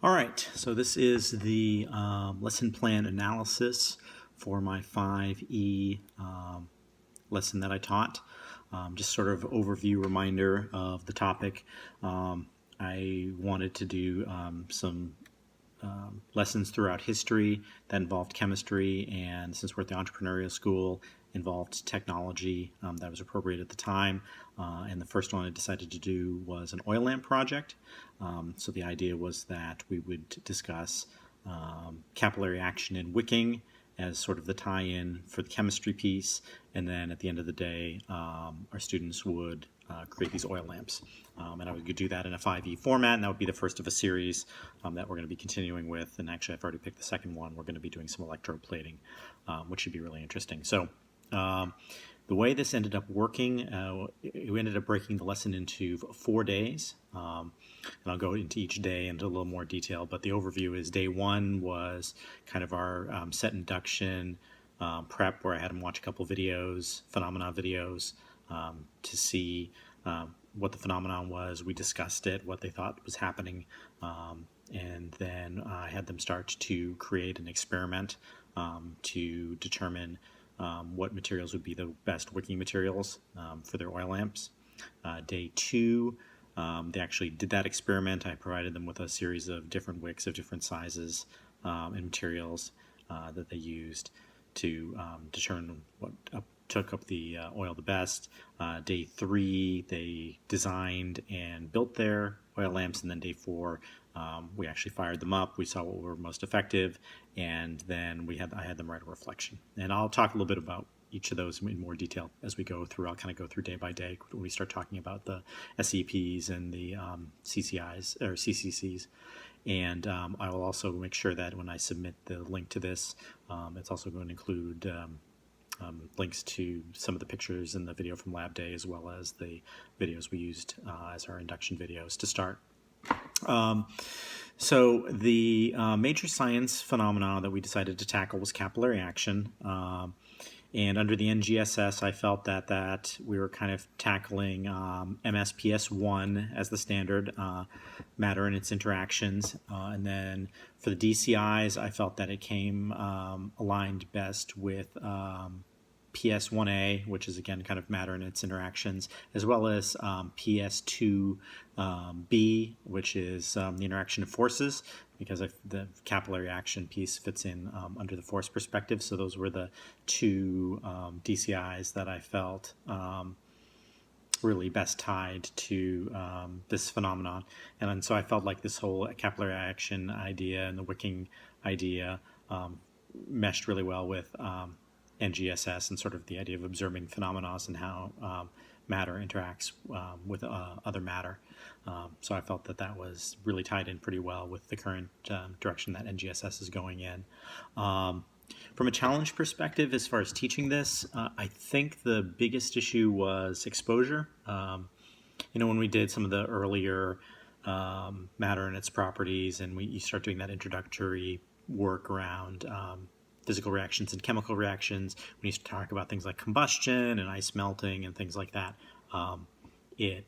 All right, so this is the lesson plan analysis for my 5E lesson that I taught. Just sort of overview reminder of the topic. I wanted to do some lessons throughout history that involved chemistry, and since we're at the entrepreneurial school, involved technology that was appropriate at the time. And the first one I decided to do was an oil lamp project. So the idea was that we would discuss capillary action in wicking as sort of the tie-in for the chemistry piece, and then at the end of the day, our students would create these oil lamps. And I would do that in a 5E format, and that would be the first of a series that we're going to be continuing with. And actually, I've already picked the second one. We're going to be doing some electroplating, which should be really interesting. So the way this ended up working, we ended up breaking the lesson into 4 days. And I'll go into each day into a little more detail, but the overview is day one was kind of our set induction prep, where I had them watch a couple videos, phenomena videos, to see what the phenomenon was. We discussed it, what they thought was happening, and then I had them start to create an experiment to determine what materials would be the best wicking materials for their oil lamps. Day two, they actually did that experiment. I provided them with a series of different wicks of different sizes and materials that they used to determine what took up the oil the best. Day three, they designed and built their oil lamps, and then day four, we actually fired them up. We saw what were most effective, and then I had them write a reflection. And I'll talk a little bit about each of those in more detail as we go through. I'll kind of go through day by day when we start talking about the SEPs and the CCIs or CCCs. And I will also make sure that when I submit the link to this, it's also going to include links to some of the pictures in the video from Lab Day, as well as the videos we used as our induction videos to start. So the major science phenomena that we decided to tackle was capillary action. And under the NGSS, I felt that we were kind of tackling MSPS1 as the standard, matter and its interactions. And then for the DCIs, I felt that it came aligned best with PS1A, which is again kind of matter and its interactions, as well as PS2B, which is the interaction of forces, because the capillary action piece fits in under the force perspective. So those were the two DCIs that I felt really best tied to this phenomenon. And so I felt like this whole capillary action idea and the wicking idea meshed really well with NGSS and sort of the idea of observing phenomena and how matter interacts with other matter. So I felt that was really tied in pretty well with the current direction that NGSS is going in. From a challenge perspective, as far as teaching this, I think the biggest issue was exposure. When we did some of the earlier matter and its properties, and you start doing that introductory work around physical reactions and chemical reactions, when you talk about things like combustion and ice melting and things like that, it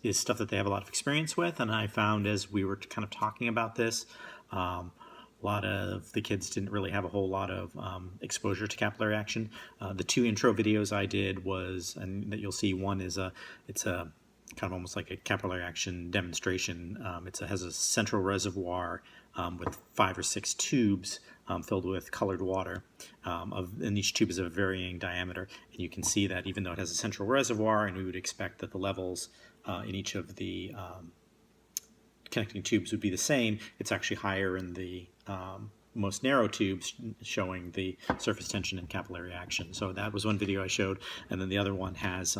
is stuff that they have a lot of experience with. And I found as we were kind of talking about this, a lot of the kids didn't really have a whole lot of exposure to capillary action. The two intro videos I did and that you'll see, one is it's a kind of almost like a capillary action demonstration. It has a central reservoir with 5 or 6 tubes filled with colored water, and each tube is of a varying diameter. And you can see that even though it has a central reservoir, and we would expect that the levels in each of the connecting tubes would be the same, it's actually higher in the most narrow tubes, showing the surface tension and capillary action. So that was one video I showed, and then the other one has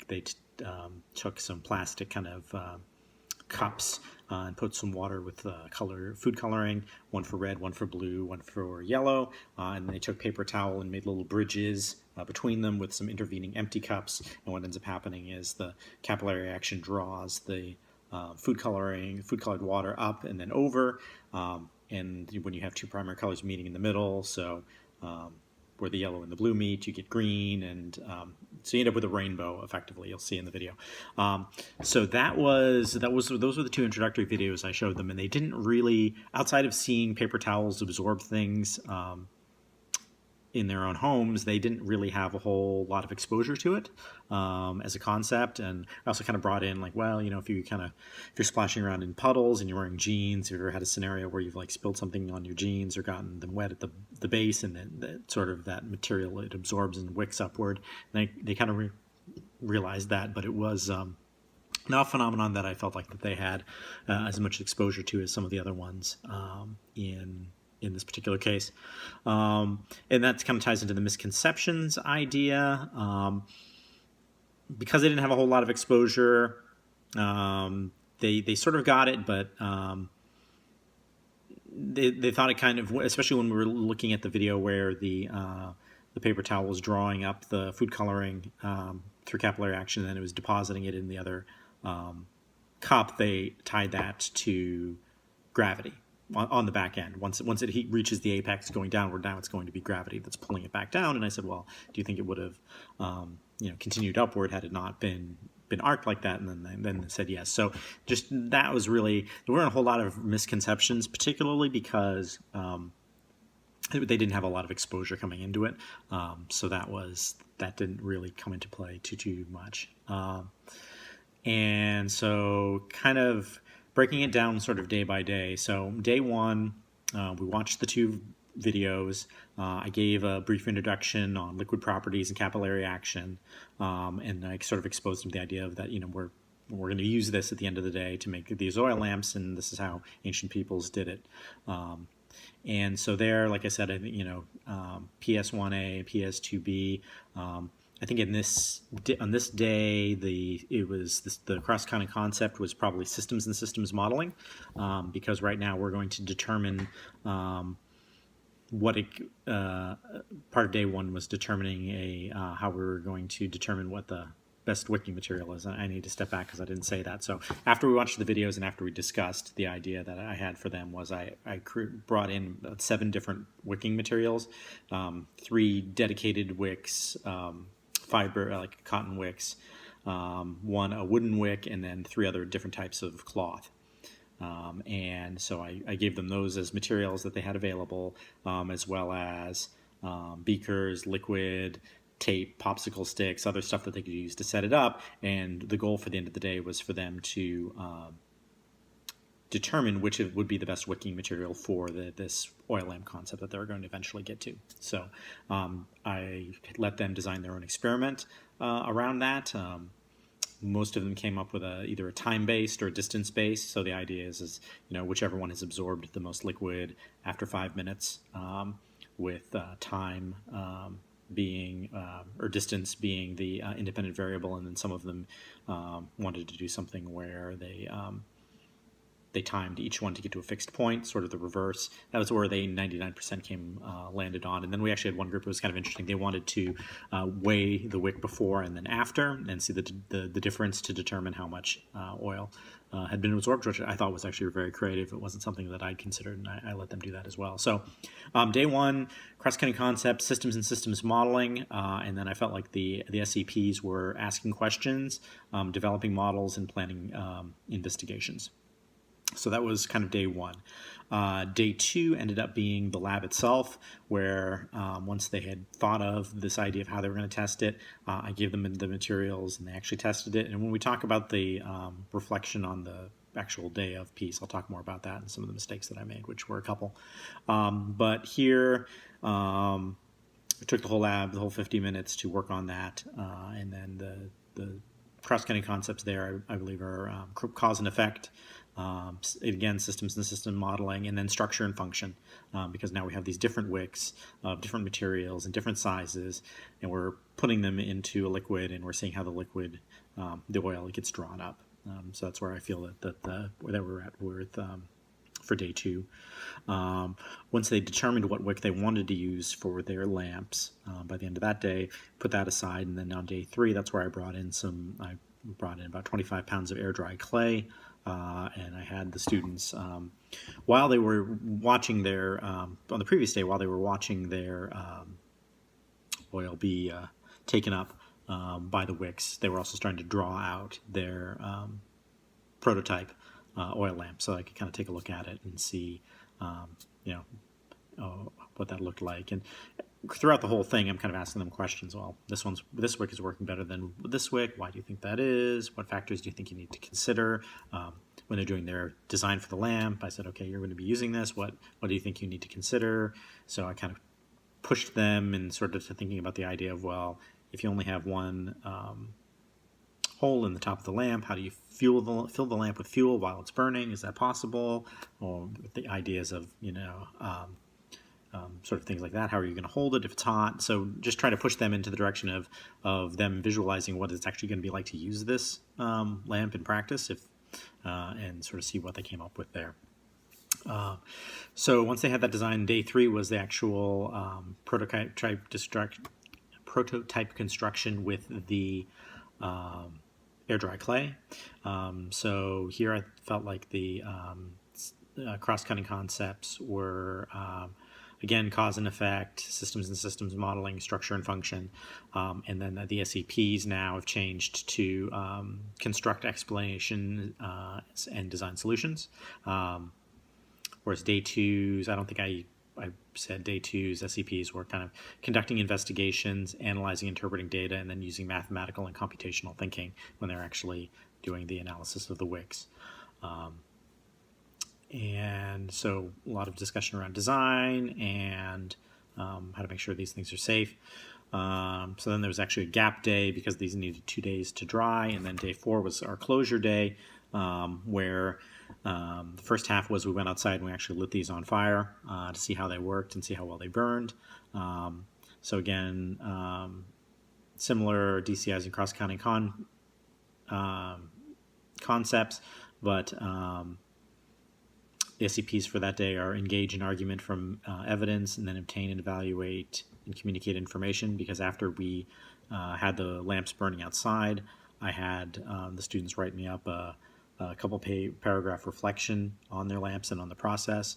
they took some plastic kind of cups and put some water with food coloring, one for red, one for blue, one for yellow, and they took paper towel and made little bridges between them with some intervening empty cups. And what ends up happening is the capillary action draws the food colored water up and then over, and when you have two primary colors meeting in the middle, so where the yellow and the blue meet, you get green, and so you end up with a rainbow, effectively. You'll see in the video. So those were the two introductory videos I showed them, and they didn't really, outside of seeing paper towels absorb things in their own homes, they didn't really have a whole lot of exposure to it as a concept. And I also kind of brought in, like, well, if you're splashing around in puddles and you're wearing jeans, have you ever had a scenario where you've like spilled something on your jeans or gotten them wet at the base, and then sort of that material, it absorbs and wicks upward. And they kind of realized that, but it was not a phenomenon that I felt like that they had as much exposure to as some of the other ones in this particular case. And that kind of ties into the misconceptions idea. Because they didn't have a whole lot of exposure, they sort of got it, but they thought it kind of, especially when we were looking at the video where the paper towel was drawing up the food coloring through capillary action, and then it was depositing it in the other cup, they tied that to gravity on the back end. Once it reaches the apex going downward, now it's going to be gravity that's pulling it back down. And I said, well, do you think it would have continued upward had it not been arced like that? And then they said yes. So just that was really, there weren't a whole lot of misconceptions, particularly because they didn't have a lot of exposure coming into it. So that didn't really come into play too much. And so kind of breaking it down sort of day by day. So day one, we watched the two videos. I gave a brief introduction on liquid properties and capillary action, and I sort of exposed them to the idea of that, we're going to use this at the end of the day to make these oil lamps, and this is how ancient peoples did it. And so there, like I said, I think, PS1A, PS2B, I think on this day, the cross-cutting concept was probably systems and systems modeling, because right now we're going to determine part of day one was determining how we were going to determine what the best wicking material is. I need to step back because I didn't say that. So after we watched the videos and after we discussed, the idea that I had for them was I brought in 7 different wicking materials, 3 dedicated wicks, fiber, like cotton wicks, 1 a wooden wick, and then 3 other different types of cloth. And so I gave them those as materials that they had available, as well as beakers, liquid, tape, popsicle sticks, other stuff that they could use to set it up. And the goal for the end of the day was for them to determine which would be the best wicking material for this oil lamp concept that they're going to eventually get to. So I let them design their own experiment around that. Most of them came up with either a time-based or a distance-based. So the idea is whichever one has absorbed the most liquid after 5 minutes, with time being or distance being the independent variable, and then some of them wanted to do something where they timed each one to get to a fixed point, sort of the reverse. That was where they 99% landed on. And then we actually had one group that was kind of interesting. They wanted to weigh the wick before and then after and see the difference to determine how much oil had been absorbed, which I thought was actually very creative. It wasn't something that I'd considered, and I let them do that as well. So day one, cross-cutting concepts, systems and systems modeling, and then I felt like the SCPs were asking questions, developing models, and planning investigations. So that was kind of day one. Day two ended up being the lab itself, where once they had thought of this idea of how they were going to test it, I gave them the materials and they actually tested it. And when we talk about the reflection on the actual day of peace, I'll talk more about that and some of the mistakes that I made, which were a couple. But here, it took the whole lab, the whole 50 minutes to work on that. And then the cross-cutting concepts there, I believe, are cause and effect. Again, systems and system modeling, and then structure and function, because now we have these different wicks of different materials and different sizes, and we're putting them into a liquid, and we're seeing how the liquid, the oil, gets drawn up. So that's where I feel that we're at with for day two. Once they determined what wick they wanted to use for their lamps, by the end of that day, put that aside, and then on day three, that's where I brought in about 25 pounds of air dry clay. And I had the students, while they were watching their, on the previous day, while they were watching their oil be taken up, by the wicks, they were also starting to draw out their prototype oil lamp, so I could kind of take a look at it and see, you know, what that looked like. And throughout the whole thing, I'm kind of asking them questions. Well, this wick is working better than this wick. Why do you think that is? What factors do you think you need to consider when they're doing their design for the lamp? I said, okay, you're going to be using this. What do you think you need to consider? So I kind of pushed them and sort of to thinking about the idea of, well, if you only have one hole in the top of the lamp, how do you fill the lamp with fuel while it's burning? Is that possible? Or the ideas of, you know, sort of things like that. How are you going to hold it if it's hot? So just try to push them into the direction of them visualizing what it's actually going to be like to use this lamp in practice, and sort of see what they came up with there. So once they had that design, day 3 was the actual prototype construction with the air dry clay. So here I felt like the cross-cutting concepts were again, cause and effect, systems and systems modeling, structure and function, and then the SEPs now have changed to construct, explanation, and design solutions. Whereas day 2's, I don't think I said day 2's SEPs were kind of conducting investigations, analyzing, interpreting data, and then using mathematical and computational thinking when they're actually doing the analysis of the wicks. And so a lot of discussion around design and how to make sure these things are safe. So then there was actually a gap day because these needed 2 days to dry. And then day 4 was our closure day, where the first half was we went outside and we actually lit these on fire to see how they worked and see how well they burned. So again, similar DCIs and cross-cutting concepts, but the SCPs for that day are engage in argument from evidence, and then obtain and evaluate and communicate information, because after we had the lamps burning outside, I had the students write me up a couple paragraph reflection on their lamps and on the process.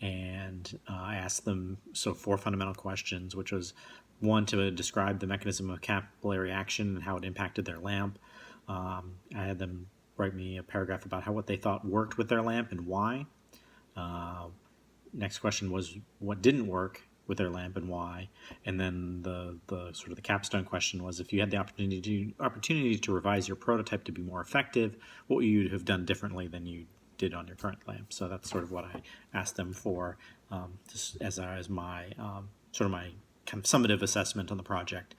And I asked them 4 fundamental questions, which was 1, to describe the mechanism of capillary action and how it impacted their lamp. I had them write me a paragraph about what they thought worked with their lamp and why. Next question was what didn't work with their lamp and why. And then the sort of the capstone question was, if you had the opportunity to revise your prototype to be more effective, what would you have done differently than you did on your current lamp? So that's sort of what I asked them for, just as my sort of my kind of summative assessment on the project,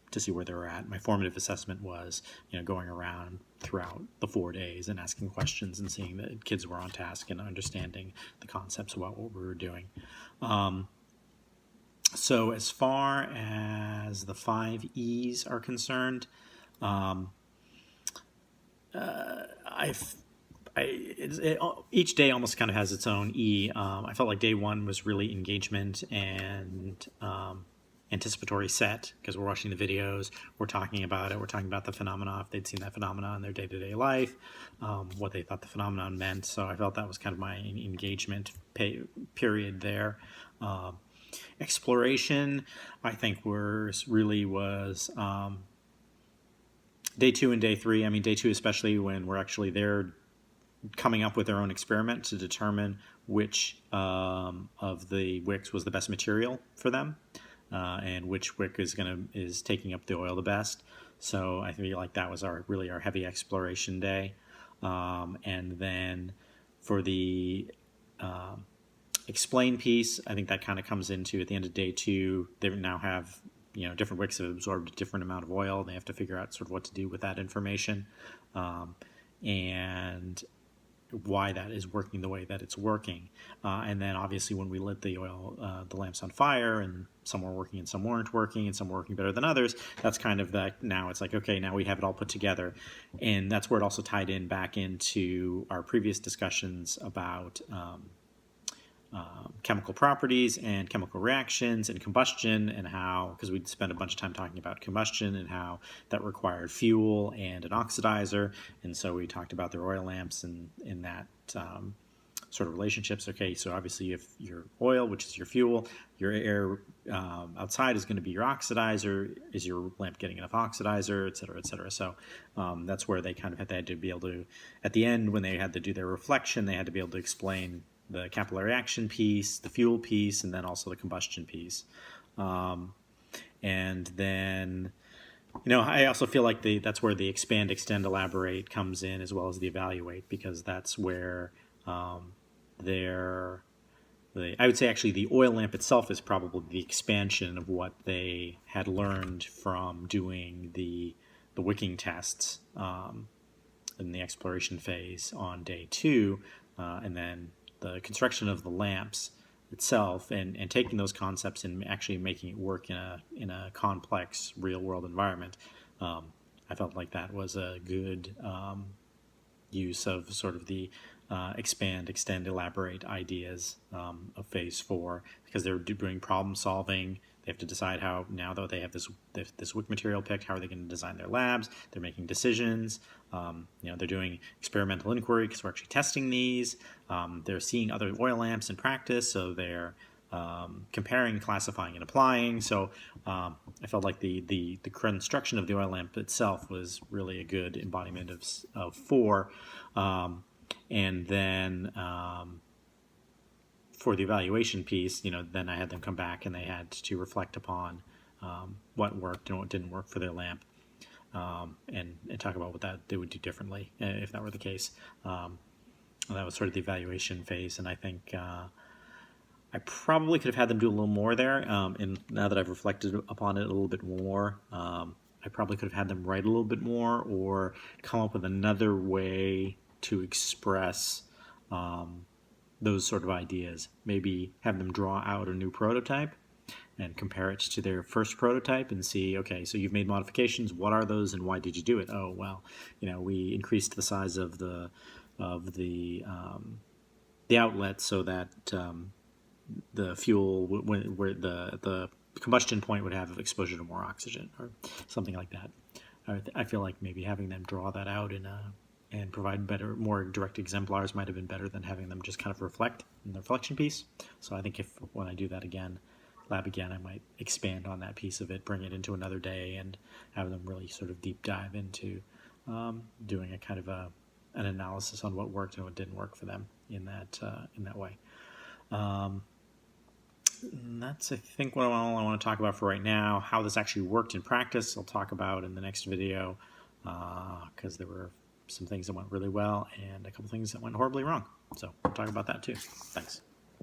to see where they were at. My formative assessment was, going around throughout the 4 days and asking questions and seeing that kids were on task and understanding the concepts about what we were doing. So as far as the 5 E's are concerned, each day almost kind of has its own E. I felt like day 1 was really engagement and anticipatory set, because we're watching the videos, we're talking about it, we're talking about the phenomena, if they'd seen that phenomena in their day-to-day life, what they thought the phenomenon meant. So I felt that was kind of my engagement period there. Exploration, I think, was day 2 and day 3. I mean, day 2 especially, when we're actually there coming up with their own experiment to determine which of the wicks was the best material for them, and which wick is taking up the oil the best. So I feel like that was our heavy exploration day. And then for the explain piece, I think that kind of comes into at the end of day 2. They now have different wicks have absorbed a different amount of oil. They have to figure out sort of what to do with that information, and why that is working the way that it's working. And then obviously when we lit the lamps on fire, and some were working and some weren't working, and some were working better than others, that's kind of that. Now it's like, okay, now we have it all put together. And that's where it also tied in back into our previous discussions about chemical properties and chemical reactions and combustion, and how, because we'd spent a bunch of time talking about combustion and how that required fuel and an oxidizer. And so we talked about their oil lamps and in that sort of relationships. Okay, so obviously if your oil, which is your fuel, your air outside is going to be your oxidizer. Is your lamp getting enough oxidizer, et cetera, et cetera. So that's where they kind of had to be able to, at the end when they had to do their reflection, they had to be able to explain the capillary action piece, the fuel piece, and then also the combustion piece. And then, I also feel like that's where the expand, extend, elaborate comes in, as well as the evaluate, because that's where I would say actually the oil lamp itself is probably the expansion of what they had learned from doing the wicking tests in the exploration phase on day 2, and then the construction of the lamps itself, and taking those concepts and actually making it work in a complex real world environment. I felt like that was a good use of sort of the expand, extend, elaborate ideas of phase 4, because they're doing problem solving. They have to decide how, now that they have this wick material picked, how are they going to design their labs? They're making decisions. They're doing experimental inquiry because we're actually testing these. They're seeing other oil lamps in practice, so they're comparing, classifying, and applying. So I felt like the construction of the oil lamp itself was really a good embodiment of 4. And then for the evaluation piece, then I had them come back and they had to reflect upon what worked and what didn't work for their lamp, and talk about what that they would do differently if that were the case. That was sort of the evaluation phase, and I think I probably could have had them do a little more there. And now that I've reflected upon it a little bit more, I probably could have had them write a little bit more, or come up with another way to express those sort of ideas. Maybe have them draw out a new prototype and compare it to their first prototype and see, okay, so you've made modifications. What are those, and why did you do it? Oh, well, we increased the size of the outlet so that the fuel, where the combustion point would have exposure to more oxygen, or something like that. I feel like maybe having them draw that out and provide better, more direct exemplars might have been better than having them just kind of reflect in the reflection piece. So I think when I do that lab again, I might expand on that piece of it, bring it into another day, and have them really sort of deep dive into doing a kind of an analysis on what worked and what didn't work for them in that way. And that's, I think, what all I want to talk about for right now. How this actually worked in practice, I'll talk about in the next video, because there were some things that went really well and a couple things that went horribly wrong. So we'll talk about that too. Thanks.